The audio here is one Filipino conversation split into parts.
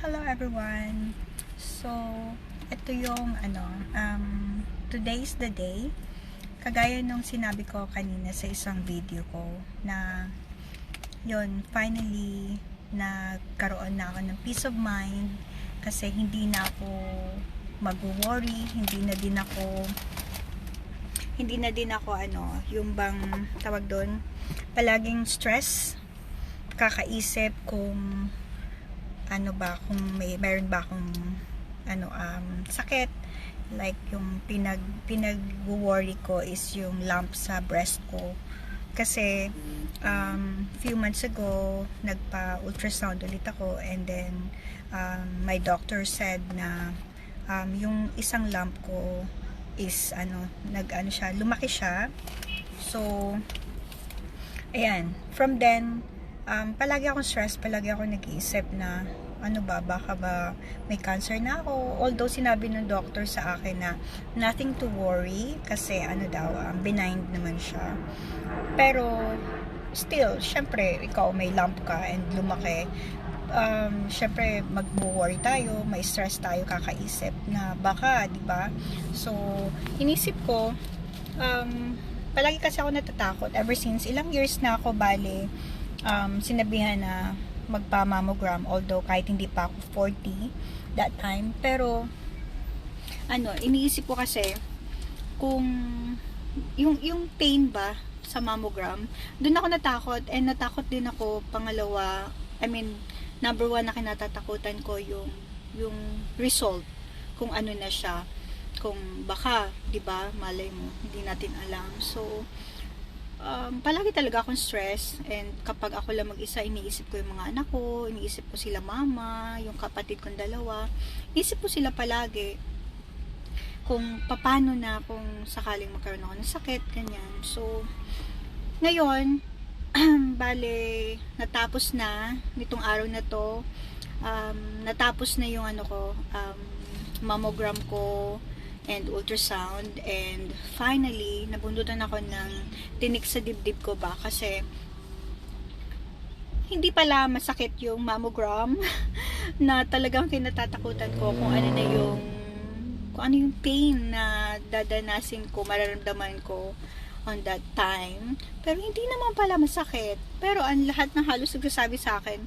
Hello everyone. So, ito yung today's the day. Kagaya nung sinabi ko kanina sa isang video ko na yun, finally nagkaroon na ako ng peace of mind kasi hindi na ako mag-worry, hindi na din ako yung bang tawag doon, palaging stress, kakaisip kung kung meron ba akong sakit, like yung pinag-worry ko is yung lump sa breast ko kasi few months ago nagpa-ultrasound ulit ako, and then my doctor said na yung isang lump ko is lumaki siya. So ayan, from then palagi akong stress, palagi akong nag-iisip na baka ba may cancer na ako, although sinabi ng doctor sa akin na nothing to worry kasi benign naman siya, pero still, syempre ikaw may lump ka and lumaki, syempre mag-worry tayo, may stress tayo, kakaisip na baka, di ba? So inisip ko, palagi kasi ako natatakot ever since ilang years na ako, sinabihan na magpa-mammogram, although kahit hindi pa ako 40 that time, pero iniisip ko kasi kung yung pain ba sa mammogram, doon ako natakot, and natakot din ako pangalawa, number one na kinatatakutan ko yung result, kung ano na siya, kung baka, 'di ba, malay mo, hindi natin alam. So palagi talaga akong stress, and kapag ako lang mag-isa, iniisip ko yung mga anak ko, iniisip ko sila mama, yung kapatid kong dalawa, iniisip ko sila palagi kung paano na kung sakaling magkaroon ako ng sakit, ganyan. So ngayon natapos na nitong araw na to, natapos na yung mammogram ko and ultrasound, and finally nabundutan ako ng tinik sa dibdib ko ba, kasi hindi pala masakit yung mammogram na talagang kinatatakutan ko kung ano yung pain na dadanasin ko, mararamdaman ko on that time, pero hindi naman pala masakit. Pero ang lahat ng halos nagsasabi sa akin,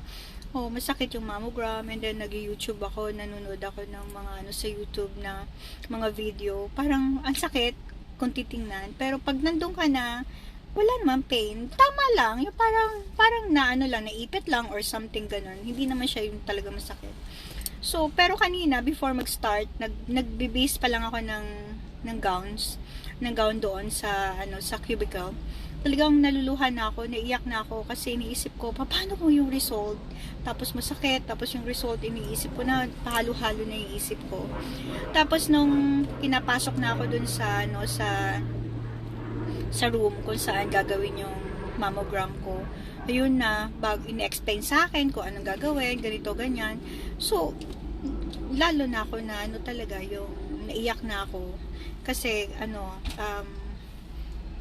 masakit yung mammogram, and then nag-YouTube ako, nanonood ako ng mga sa YouTube na mga video, parang ang sakit kung titingnan, pero pag nandun ka na, wala naman pain, tama lang, yung parang naipit lang or something ganun, hindi naman siya yung talaga masakit. So pero kanina before mag-start, nagbe-base pa lang ako ng gown doon sa cubicle. Talagang naluluhan na ako, naiyak na ako kasi iniisip ko, paano kung yung result, tapos masakit, tapos yung result, iniisip ko na, pahalo-halo na iisip ko. Tapos nung pinapasok na ako dun sa room kung saan gagawin yung mammogram ko, ayun na, in-explain sa akin kung anong gagawin, ganito, ganyan. So, lalo na ako na talaga, yung naiyak na ako, kasi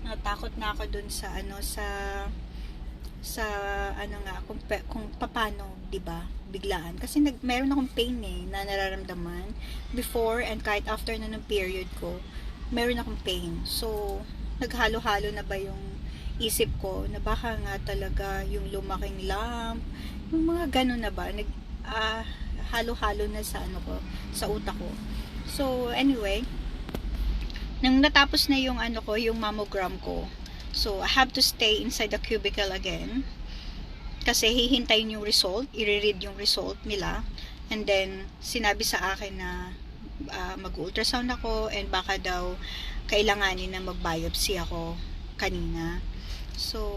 natakot na ako dun sa kung paano, 'di ba, biglaan, kasi meron akong pain na nararamdaman before, and kahit after na ng period ko, meron akong pain. So naghalo-halo na ba yung isip ko na baka nga talaga yung lumaking lump, yung mga ganun na ba, halo-halo na sa sa utak ko. So anyway, nang natapos na yung yung mammogram ko, so I have to stay inside the cubicle again kasi hihintayin yung result, i-read yung result nila, and then sinabi sa akin na mag-ultrasound ako, and baka daw kailanganin na mag-biopsy ako kanina. So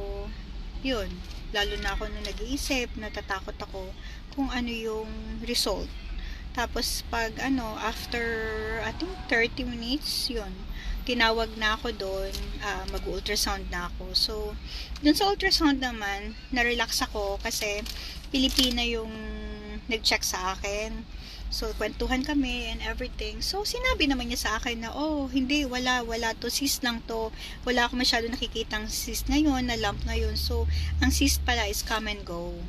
yun, lalo na ako nung nag-iisip, natatakot ako kung ano yung result. Tapos pag after I think 30 minutes, yun, tinawag na ako doon, mag-ultrasound na ako. So dun sa ultrasound naman, na-relax ako kasi Pilipina yung nag-check sa akin. So kwentuhan kami and everything. So sinabi naman niya sa akin na, hindi, wala to, cyst lang to. Wala ako masyado nakikitang cyst ngayon, na lump ngayon. So ang cyst pala is come and go.